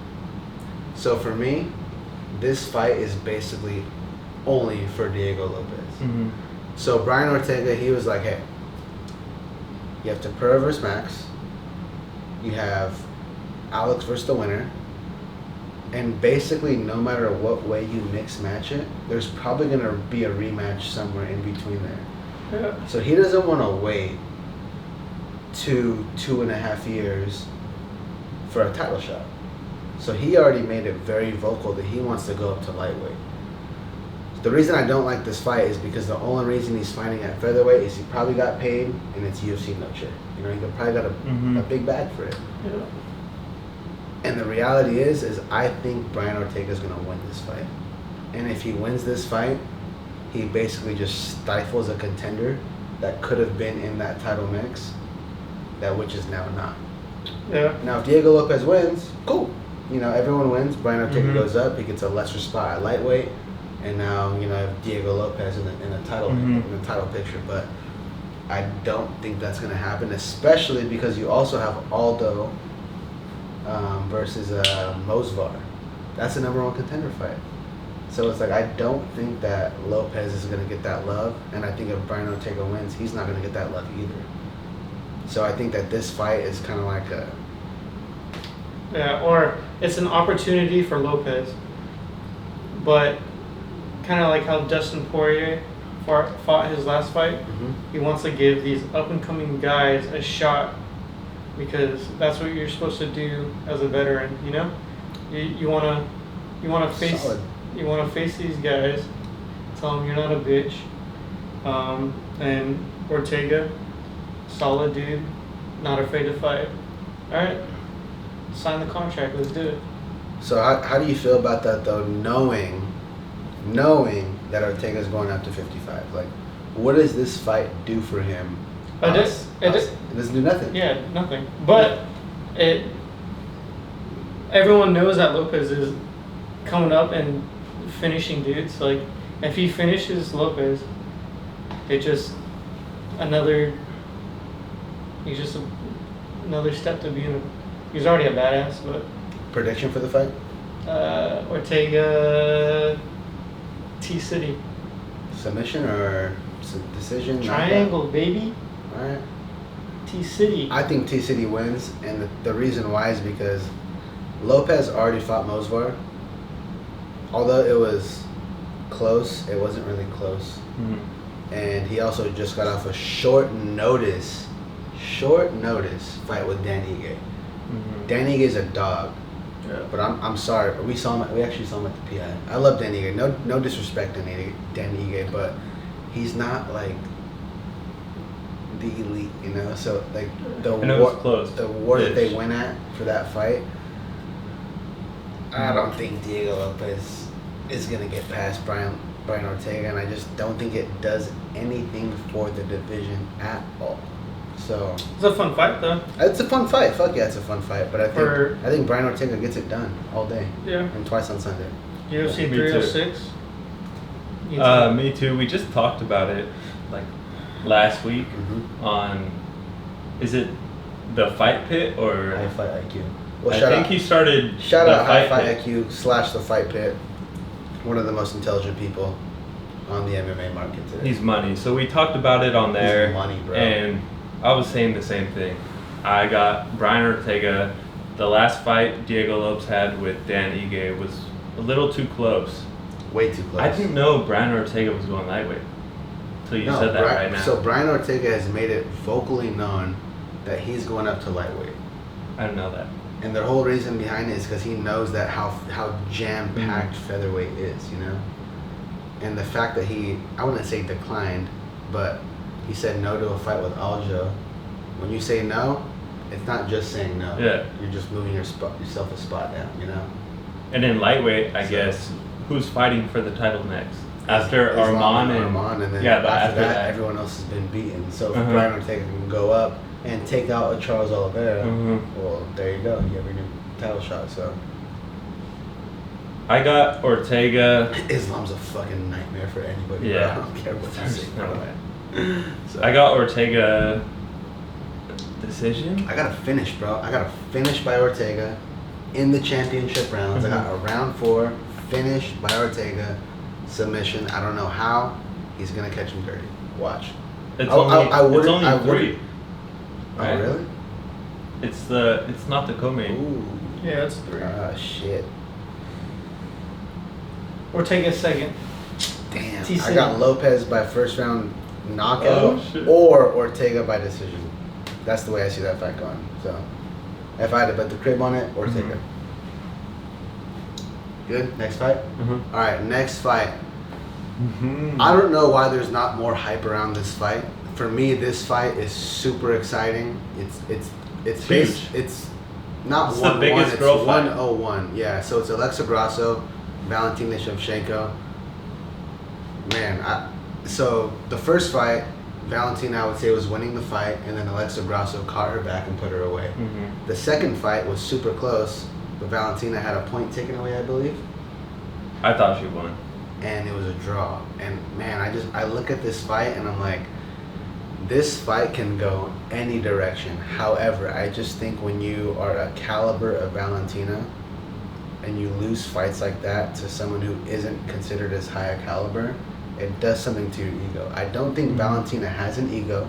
S3: So for me, this fight is basically only for Diego Lopez.
S4: Mm-hmm.
S3: So Brian Ortega, he was like, hey, you have Tempura versus Max. You have Alex versus the winner. And basically, no matter what way you mix match it, there's probably going to be a rematch somewhere in between there.
S5: Yeah.
S3: So he doesn't want to wait 2.5 years for a title shot. So he already made it very vocal that he wants to go up to lightweight. The reason I don't like this fight is because the only reason he's fighting at featherweight is he probably got paid and it's UFC NOCHE. You know, he probably got a big bag for it.
S5: Yeah.
S3: And the reality is I think Brian Ortega is going to win this fight. And if he wins this fight, he basically just stifles a contender that could have been in that title mix, that which is now not.
S5: Yeah.
S3: Now, if Diego Lopez wins, cool. You know, everyone wins. Brian Ortega goes up. He gets a lesser spot at lightweight. And now, you know, I have Diego Lopez in the title in the title picture. But I don't think that's going to happen, especially because you also have Aldo versus Mosvar. That's a #1 contender fight. So it's like, I don't think that Lopez is going to get that love. And I think if Brian Ortega wins, he's not going to get that love either. So I think that this fight is kind of like a...
S5: Yeah, or it's an opportunity for Lopez. But kind of like how Dustin Poirier fought his last fight. He wants to give these up-and-coming guys a shot because that's what you're supposed to do as a veteran, you know? You want to face
S3: Solid.
S5: You want to face these guys, tell them you're not a bitch. And Ortega, solid dude, not afraid to fight. All right, sign the contract. Let's do it.
S3: So how do you feel about that, though, knowing that Ortega's going up to 55? Like, what does this fight do for him? It doesn't do nothing.
S5: Yeah, nothing. But everyone knows that Lopez is coming up and finishing dudes. Like, if he finishes Lopez, it's just another step to being he's already a badass. But
S3: Prediction for the fight?
S5: Ortega, T-City.
S3: Submission or decision?
S5: Triangle, baby.
S3: All right.
S5: T-City.
S3: I think T-City wins, and the reason why is because Lopez already fought Mosvar. Although it was close, it wasn't really close. And he also just got off a short notice short notice fight with Dan Ige.
S4: Mm-hmm.
S3: Dan Ige is a dog.
S5: Yeah.
S3: But I'm sorry. We actually saw him at the PI. I love Dan Ige. No disrespect to Dan Ige, but he's not like the elite, you know. So like the war that they went at for that fight, I don't think Diego Lopez is gonna get past Brian Ortega, and I just don't think it does anything for the division at all. So
S5: It's a fun fight, though.
S3: it's a fun fight. Fuck yeah, it's a fun fight. But I think Brian Ortega gets it done all day.
S5: Yeah.
S3: And twice on Sunday.
S5: UFC
S4: Me too.
S5: 306.
S4: Me too. We just talked about it like last week
S3: Mm-hmm.
S4: on. Is it the Fight Pit or?
S3: High Fight IQ. Well,
S4: I think he started.
S3: Shout
S4: the
S3: out High Fight
S4: Pit.
S3: IQ / the Fight Pit. One of the most intelligent people on the MMA market today.
S4: He's money. So we talked about it on there.
S3: He's money, bro.
S4: And I was saying the same thing. I got Brian Ortega. The last fight Diego Lopez had with Dan Ige was a little too close.
S3: Way too close.
S4: I didn't know Brian Ortega was going lightweight until you said that right now.
S3: So Brian Ortega has made it vocally known that he's going up to lightweight.
S4: I didn't know that.
S3: And the whole reason behind it is because he knows that how jam-packed featherweight is, you know? And the fact that I wouldn't say declined, but he said no to a fight with Aljo. When you say no, it's not just saying no.
S4: Yeah.
S3: You're just moving yourself a spot down, you know?
S4: And in lightweight, I guess, who's fighting for the title next? After
S3: Islam
S4: Arman
S3: and then
S4: yeah, but
S3: after that, everyone else has been beaten. So if Brian Ortega can go up and take out a Charles Oliveira, well, there you go. You have your new title shot. So
S4: I got Ortega.
S3: Islam's a fucking nightmare for anybody.
S4: Yeah.
S3: Bro. I don't care what you say.
S4: No
S3: bro.
S4: way.
S3: So,
S4: I got Ortega decision.
S3: I got a finish, bro. I got a finish by Ortega in the championship rounds. I got a round 4 finish by Ortega submission. I don't know how he's gonna catch him dirty. Watch.
S4: It's
S3: I
S4: only
S3: wouldn't-
S4: 3.
S3: Oh
S4: Right?
S3: really?
S4: It's not the co-main.
S3: Ooh.
S5: Yeah, it's 3.
S3: Shit.
S5: Ortega second.
S3: Damn.
S5: TC.
S3: I got Lopez by first round knockout
S4: Oh, shit.
S3: or Ortega by decision. That's the way I see that fight going. So if I had to bet the crib on it, Ortega. Good. Next fight. All right. Next fight. I don't know why there's not more hype around this fight. For me, this fight is super exciting. It's
S4: huge.
S3: It's not
S4: It's the
S3: 1-1.
S4: biggest
S3: It's
S4: girl fight.
S3: 1-0-1. Yeah. So it's Alexa Grasso, Valentina Shevchenko. Man, so the first fight, Valentina, I would say, was winning the fight, and then Alexa Grasso caught her back and put her away. The second fight was super close, but Valentina had a point taken away, I believe.
S4: I thought she won.
S3: And it was a draw. And man, I look at this fight and I'm like, this fight can go any direction. However, I just think when you are a caliber of Valentina and you lose fights like that to someone who isn't considered as high a caliber, it does something to your ego. I don't think Valentina has an ego,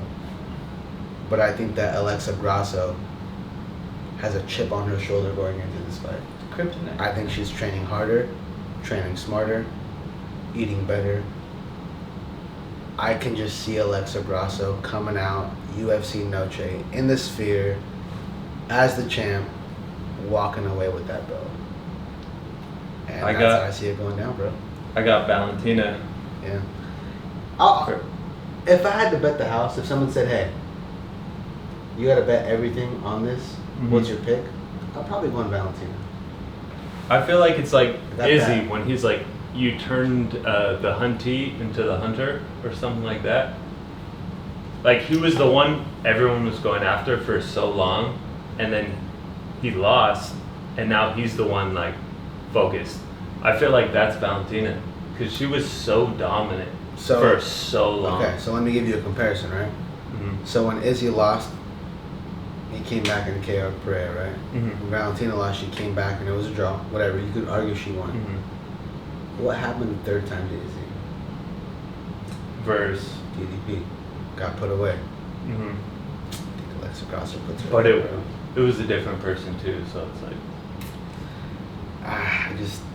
S3: but I think that Alexa Grasso has a chip on her shoulder going into this fight.
S5: Kryptonite.
S3: I think she's training harder, training smarter, eating better. I can just see Alexa Grasso coming out, UFC NOCHE, in the Sphere, as the champ, walking away with that belt. And that's how I see it going down, bro.
S4: I got Valentina.
S3: Yeah. If I had to bet the house, if someone said, hey, you got to bet everything on this, what's your pick? I'll probably go on Valentina.
S4: I feel like it's like
S3: That
S4: Izzy
S3: bad.
S4: when he's like, you turned the huntee into the hunter or something like that. Like he was the one everyone was going after for so long, and then he lost, and now he's the one like focused. I feel like that's Valentina because she was so dominant for so long.
S3: Okay, so let me give you a comparison, right? So when Izzy lost, he came back and KO'd Pereira, right? When Valentina lost, she came back and it was a draw. Whatever, you could argue she won. What happened the third time to Izzy?
S4: Verse.
S3: DDP. Got put away. I think Alexa Grasso puts her
S4: But
S3: away, bro.
S4: it was a different person too, so it's like.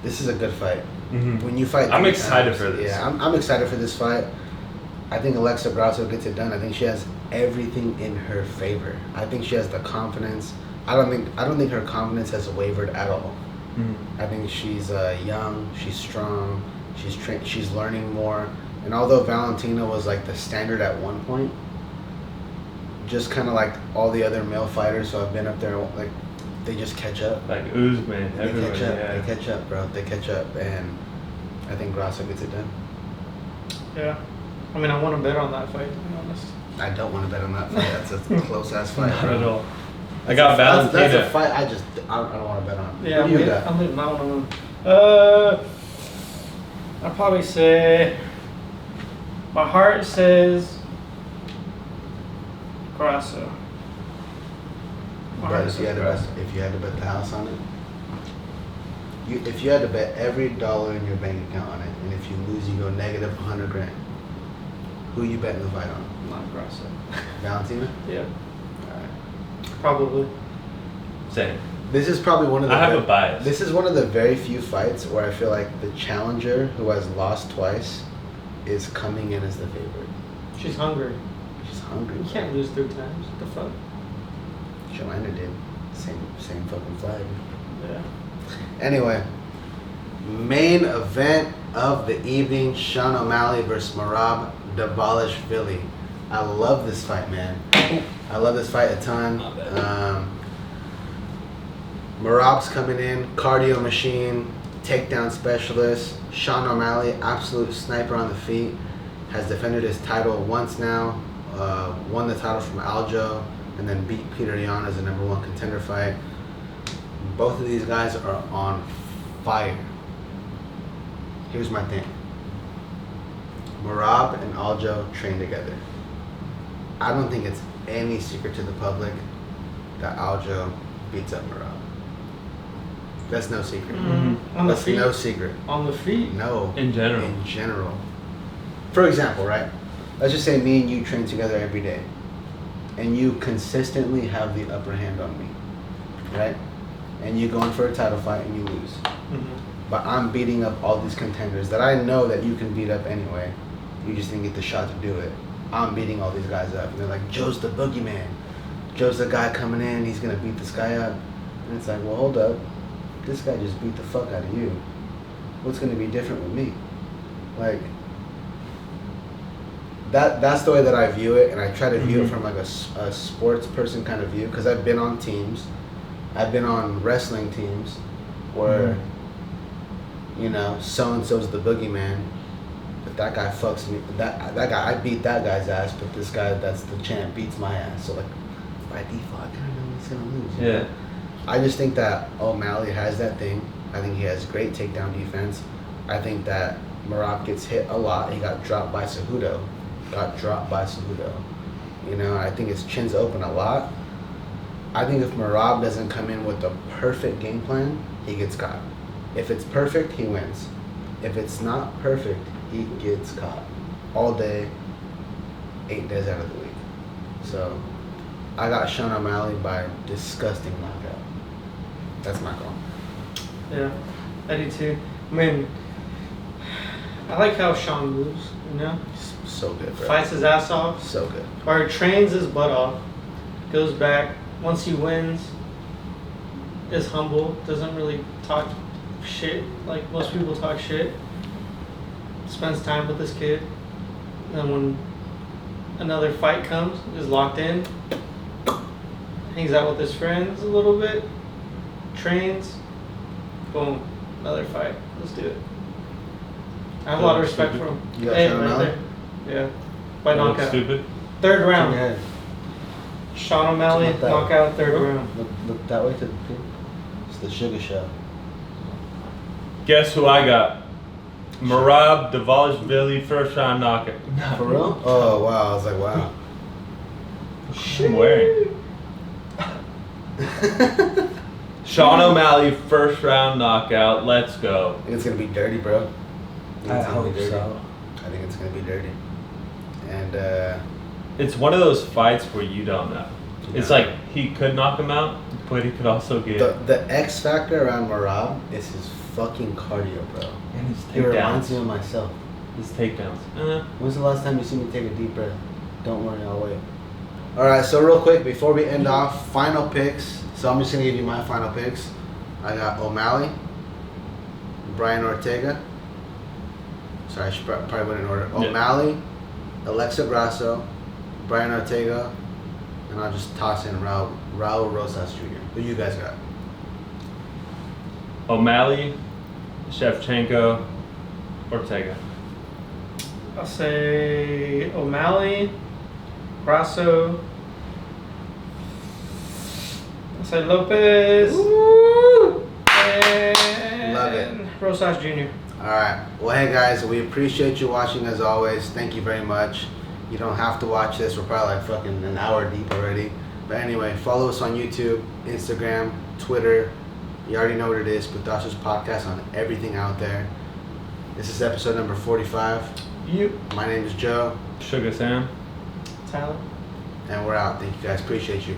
S3: This is a good fight. When you fight,
S4: I'm
S3: three
S4: excited
S3: times-
S4: for this.
S3: Yeah, I'm excited for this fight. I think Alexa Grasso gets it done. I think she has everything in her favor. I think she has the confidence. I don't think her confidence has wavered at all. I think she's young, she's strong, she's learning more. And although Valentina was like the standard at one point, just kind of like all the other male fighters who have been up there, like they just catch up.
S4: Like Usman, everyone.
S3: They catch up, bro. They catch up, and I think Grasso gets it done.
S5: Yeah. I mean, I want to bet on that fight, to be honest.
S3: I don't want to bet on that fight. That's a close ass fight.
S4: Not at all. I got Valentina.
S3: That's a fight I don't want to bet on.
S5: Yeah,
S3: Who do you got?
S5: I'm leaving that one alone. I'd probably say my heart says Grasso. My heart
S3: But if you had to bet the house on it, if you had to bet every dollar in your bank account on it, and if you lose, you go negative $100 grand. Who you betting the fight on?
S5: Not Grasso.
S3: Valentina.
S5: Yeah,
S3: All right.
S5: probably.
S4: Same.
S3: This is probably one of the.
S4: I have a bias.
S3: This is one of the very few fights where I feel like the challenger who has lost twice is coming in as the favorite.
S5: She's hungry.
S3: She's hungry.
S5: You can't lose 3 times. What the fuck?
S3: Joanna did. Same fucking flag.
S5: Yeah.
S3: Anyway, main event of the evening: Sean O'Malley versus Merab Dvalishvili. I love this fight, man. I love this fight a ton. Merab's coming in, cardio machine, takedown specialist. Sean O'Malley, absolute sniper on the feet, has defended his title once now, won the title from Aljo, and then beat Peter Yan as the #1 contender fight. Both of these guys are on fire. Here's my thing. Merab and Aljo train together. I don't think it's any secret to the public that Aljo beats up Merab. That's no secret.
S5: On the
S3: That's
S5: feet.
S3: no secret.
S5: On the feet.
S3: No.
S4: In general.
S3: In general. For example, right? Let's just say me and you train together every day, and you consistently have the upper hand on me, right? And you go in for a title fight and you lose. But I'm beating up all these contenders that I know that you can beat up anyway. You just didn't get the shot to do it. I'm beating all these guys up. And they're like, Joe's the boogeyman. Joe's the guy coming in. He's going to beat this guy up. And it's like, well, hold up. This guy just beat the fuck out of you. What's going to be different with me? Like, that's the way that I view it. And I try to view it from like a sports person kind of view. Because I've been on teams. I've been on wrestling teams where, you know, so-and-so's the boogeyman. But that guy fucks me. That guy, I beat that guy's ass, but this guy that's the champ beats my ass. So like, by default, I kind of know he's gonna lose. You know? I just think that O'Malley has that thing. I think he has great takedown defense. I think that Merab gets hit a lot. He got dropped by Cejudo. You know, I think his chin's open a lot. I think if Merab doesn't come in with the perfect game plan, he gets caught. If it's perfect, he wins. If it's not perfect, he gets caught all day, 8 days out of the week. So I got Sean O'Malley by disgusting knockout. That's my call.
S5: Yeah, I do too. I mean, I like how Sean moves, you know?
S3: So good, bro.
S5: Fights his ass off.
S3: So good.
S5: Or trains his butt off. Goes back. Once he wins, is humble. Doesn't really talk shit like most people talk shit. Spends time with this kid. And then when another fight comes, is locked in. Hangs out with his friends a little bit. Trains. Boom. Another fight. Let's do it. I have a lot of respect for him.
S3: You got
S5: Hey,
S3: Sean
S5: right
S3: O'Malley?
S5: there. Yeah. By
S4: That looks
S5: knockout.
S4: stupid.
S5: 3rd round.
S3: Yeah.
S5: Sean O'Malley,
S3: Look that
S5: knockout, 3rd round.
S3: Look that way to the pin. It's the sugar show.
S4: Guess who I got? Merab Dvalishvili, first round knockout.
S3: For real? Oh, wow. I was like, wow.
S4: I'm wearing. Sean O'Malley, first round knockout. Let's go.
S3: I think it's going to be dirty, bro.
S1: I hope so.
S3: I think it's going to be dirty. And,
S4: It's one of those fights where you don't know. It's
S3: Yeah.
S4: like he could knock him out, but he could also get.
S3: the X factor around Merab is his fucking cardio, bro.
S4: And his
S3: He reminds
S4: takedowns.
S3: me of myself.
S4: His takedowns.
S3: When's the last time you see me take a deep breath? Don't worry, I'll wait. Alright, so real quick, before we end off, final picks. So I'm just going to give you my final picks. I got O'Malley, Brian Ortega. Sorry, I should probably went in order. O'Malley, Alexa Grasso, Brian Ortega, and I'll just toss in Raul Rosas Jr. Who you guys got?
S4: O'Malley, Shevchenko, Ortega.
S5: I'll say O'Malley, Grasso. I'll say Lopez.
S3: Woo!
S5: And
S3: Love it.
S5: Rosas Jr.
S3: Alright, well hey guys, we appreciate you watching as always. Thank you very much. You don't have to watch this, we're probably like fucking an hour deep already. But anyway, follow us on YouTube, Instagram, Twitter. You already know what it is, Putasos Podcast on everything out there. This is episode number 45. My name is Joe.
S4: Sugar Sam.
S5: Tyler.
S3: And we're out. Thank you guys, appreciate you.